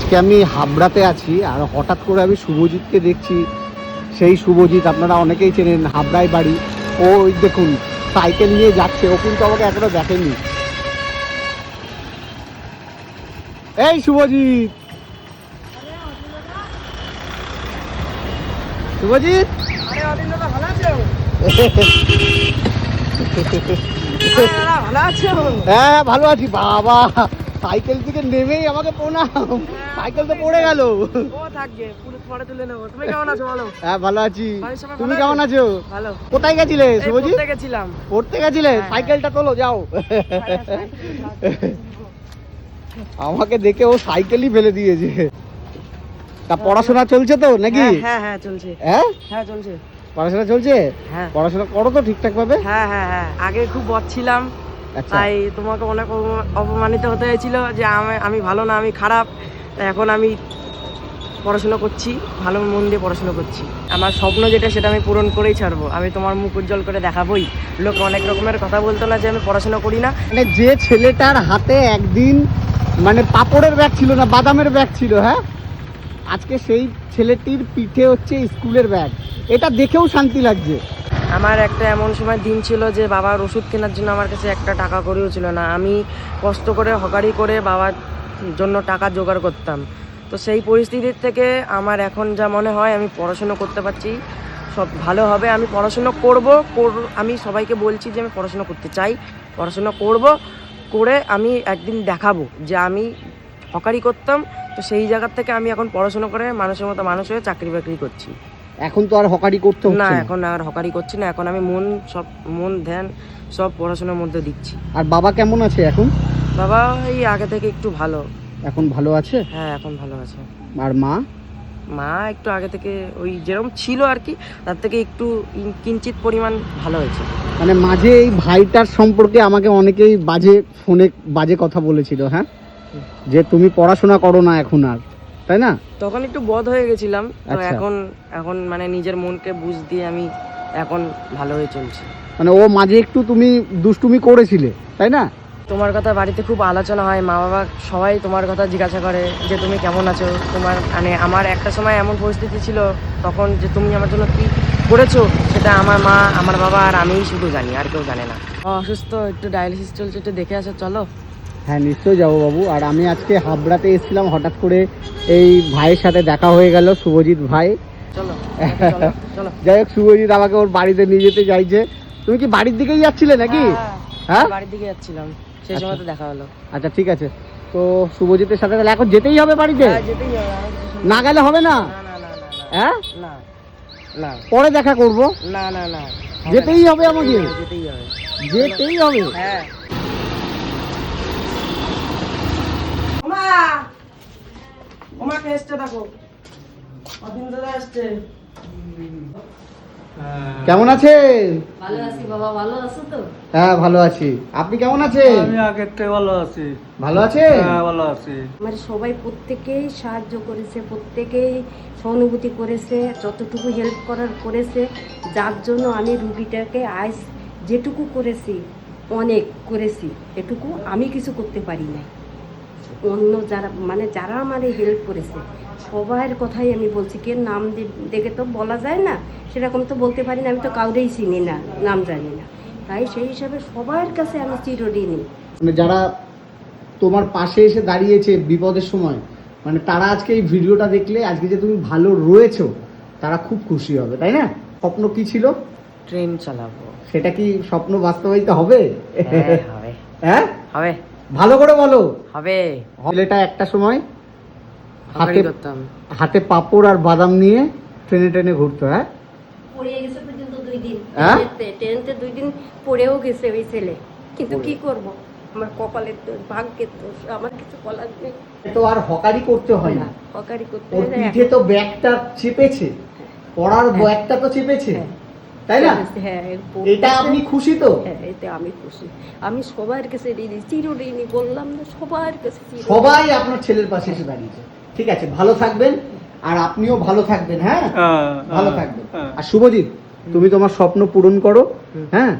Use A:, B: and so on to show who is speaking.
A: আজকে আমি হাবড়াতে আছি আর হঠাৎ করে আমি শুভজিৎকে দেখছি। সেই শুভজিৎ আপনারা অনেকেই চেনেন, হাবড়ায় বাড়ি। ও ওই দেখুন সাইকেল নিয়ে যাচ্ছে, ও কিন্তু আমাকে এখনো দেখেনি। এই শুভজিৎ, শুভজিৎ হ্যাঁ ভালো আছি। বাবা সাইকেল থেকে নেমেই আমাকে প্রণাম। সাইকেল তো পড়ে গেল। হ্যাঁ ভালো আছি, তুমি কেমন আছো? ভালো। কোথায় গেছিলে শুভজিৎ? পড়তে গেছিলে? সাইকেলটা তোলো যাও। আমাকে দেখে ও সাইকেলই ফেলে দিয়েছে। তা পড়াশোনা চলছে তো নাকি?
B: হ্যাঁ হ্যাঁ চলছে। হ্যাঁ চলছে,
A: পড়াশোনা চলছে?
B: হ্যাঁ
A: পড়াশোনা করো তো ঠিকঠাক ভাবে?
B: হ্যাঁ হ্যাঁ হ্যাঁ আগে খুব বদ ছিলাম, তাই তোমাকে অনেক অপমানিত হতে হয়েছিল যে আমি ভালো না, আমি খারাপ। তাই এখন আমি পড়াশোনা করছি, ভালো মন দিয়ে পড়াশোনা করছি। আমার স্বপ্ন যেটা সেটা আমি পূরণ করেই ছাড়বো। আমি তোমার মুখ উজ্জ্বল করে দেখাবোই। লোক অনেক রকমের কথা বলতো না যে আমি পড়াশোনা করি না।
A: মানে যে ছেলেটার হাতে একদিন মানে পাপড়ের ব্যাগ ছিল না, বাদামের ব্যাগ ছিল, হ্যাঁ, আজকে সেই ছেলেটির পিঠে হচ্ছে স্কুলের ব্যাগ। এটা দেখেও শান্তি লাগছে।
B: আমার একটা এমন সময় দিন ছিল যে বাবার ওষুধ কেনার জন্য আমার কাছে একটা টাকা করেও ছিল না। আমি কষ্ট করে হকারি করে বাবার জন্য টাকা জোগাড় করতাম। তো সেই পরিস্থিতির থেকে আমার এখন যা মনে হয় আমি পড়াশুনো করতে পারছি, সব ভালো হবে। আমি পড়াশুনো করব, আমি সবাইকে বলছি যে আমি পড়াশুনো করতে চাই, পড়াশুনো করব, করে আমি একদিন দেখাবো যে আমি হকারি করতাম। তো সেই জায়গার থেকে আমি এখন পড়াশুনো করে মানুষের মতো মানুষ হয়ে চাকরি বাকরি করছি।
A: এখন তো আর হকারি করতে হচ্ছে
B: না, এখন আর হকারি করছি না। এখন আমি মন ধ্যান সব পড়াশোনার মধ্যে দিচ্ছি।
A: আর বাবা কেমন আছে এখন?
B: বাবা এই আগে থেকে একটু ভালো।
A: এখন ভালো আছে?
B: হ্যাঁ এখন ভালো আছে।
A: আর মা
B: একটু আগে থেকে ওই যেরকম ছিল আর কি, তার থেকে একটু কিঞ্চিত পরিমাণ ভালো হয়েছে।
A: মানে মাঝে এই ভাইটার সম্পর্কে আমাকে অনেকেই ফোনে বাজে কথা বলেছিল, হ্যাঁ, যে তুমি পড়াশোনা করো না এখন আর, তাই না?
B: তখন একটু বদ হয়ে গেছিলাম। তো
A: আচ্ছা।
B: এখন মানে নিজের মনকে বুঝ দিয়ে আমি এখন ভালো হয়ে চলছি।
A: মানে ও মাঝে একটু তুমি দুষ্টুমি করেছিলে, তাই না?
B: তোমার কথা বাড়িতে খুব আলোচনা হয়, মা বাবা সবাই তোমার কথা জিজ্ঞাসা করে যে তুমি কেমন আছো। তোমার মানে আমার একটা সময় এমন পরিস্থিতি ছিল তখন যে তুমি আমার জন্য কি করেছো সেটা আমার মা, আমার বাবা আর আমিই শুধু জানি, আর কেউ জানে না। অসুস্থ, একটু ডায়ালিসিস চলছে, একটু দেখে আসো চলো।
A: হ্যাঁ নিশ্চয়ই যাবো বাবু। আর আমি আজকে হাবড়াতে এসেছিলাম, হঠাৎ করে এই ভাইয়ের সাথে দেখা হয়ে গেল, শুভজিৎ ভাই।
B: চলো চলো।
A: যাই হোক, শুভজিৎ আমাকে ওর বাড়িতে নিয়ে যেতে চাইছে। তুমি কি বাড়ির দিকেই যাচ্ছিলে নাকি?
B: হ্যাঁ বাড়ির দিকে যাচ্ছিলাম, সেই সময় তো দেখা হলো।
A: আচ্ছা ঠিক আছে, তো শুভজিতের সাথে তাহলে এখন যেতেই হবে বাড়িতে?
B: যেতেই হবে,
A: না গেলে হবে না? হ্যাঁ
B: না না,
A: পরে দেখা করব।
B: না না না,
A: যেতেই হবে আমাকে, যেতেই হবে।
B: হ্যাঁ ওমাকে এসছে, দেখো কদিন ধরে আসছে।
A: কেমন আছেন?
C: ভালো আছি বাবা, ভালো আছো তো?
A: হ্যাঁ ভালো আছি। আপনি কেমন আছেন?
D: আমি আগের থেকে ভালো আছি।
A: ভালো আছেন?
D: হ্যাঁ ভালো আছি।
C: আমার সবাই প্রত্যেকেই সাহায্য করেছে, প্রত্যেকেই সহানুভূতি করেছে, যতটুকু হেল্প করার করেছে, যার জন্য আমি রুগীটাকে আজ যেটুকু করেছি, অনেক করেছি, এটুকু আমি কিছু করতে পারি না। অন্য যারা আমার হেল্প করেছে সবার কথাই আমি বলছি। কে নাম দেখে তো বলা যায় না, সেরকম তো বলতে পারি না, আমি তো কাউরেই চিনি না, নাম জানি না। তাই সেই হিসাবে সবার কাছে আমি চিরঋণী।
A: মানে যারা তোমার পাশে এসে দাঁড়িয়েছে বিপদের সময়, মানে তারা আজকে এই ভিডিওটা দেখলে, আজকে যে তুমি ভালো রয়েছো, তারা খুব খুশি হবে, তাই না? স্বপ্ন কি ছিল?
B: ট্রেন চালাবো।
A: সেটা কি স্বপ্ন বাস্তবায়িত হবে?
B: হবে
A: হ্যাঁ
B: হবে,
A: ভালো করে বলো।
B: হবে।
A: ছেলেটা একটা সময়
B: হকারি করতাম,
A: হাতে পাপড় আর বাদাম নিয়ে ট্রেনে ঘুরতো, হ্যাঁ,
C: পড়ে গেছে পর্যন্ত 2 দিন,
A: হ্যাঁ?
C: ট্রেনতে 2 দিন পড়েও গেছে ওই ছেলে। কিন্তু কি করব, আমার কপালের দোষ, ভাগ্যের দোষ, আমার কিছু বলার নেই।
A: তো আর হকারি করতে হয় না,
C: হকারি করতে
A: ওর
C: হয় না।
A: পিঠে তো ব্যাগটা চেপেছে, পড়ার ব্যাগটা তো চেপেছে, তাই না?
C: হ্যাঁ,
A: এটা আপনি খুশি তো?
C: হ্যাঁ, এতে আমি খুশি। আমি সবার কাছে ঋণী, চিরঋণী, বললাম না, সবার কাছে চিরঋণী।
A: সবাই আপনার ছেলের পাশে এসে দাঁড়িয়েছে। ঠিক আছে, ভালো থাকবেন, আর আপনিও ভালো থাকবেন, হ্যাঁ ভালো থাকবেন। আর শুভজিৎ, তুমি তোমার স্বপ্ন পূরণ করো, হ্যাঁ,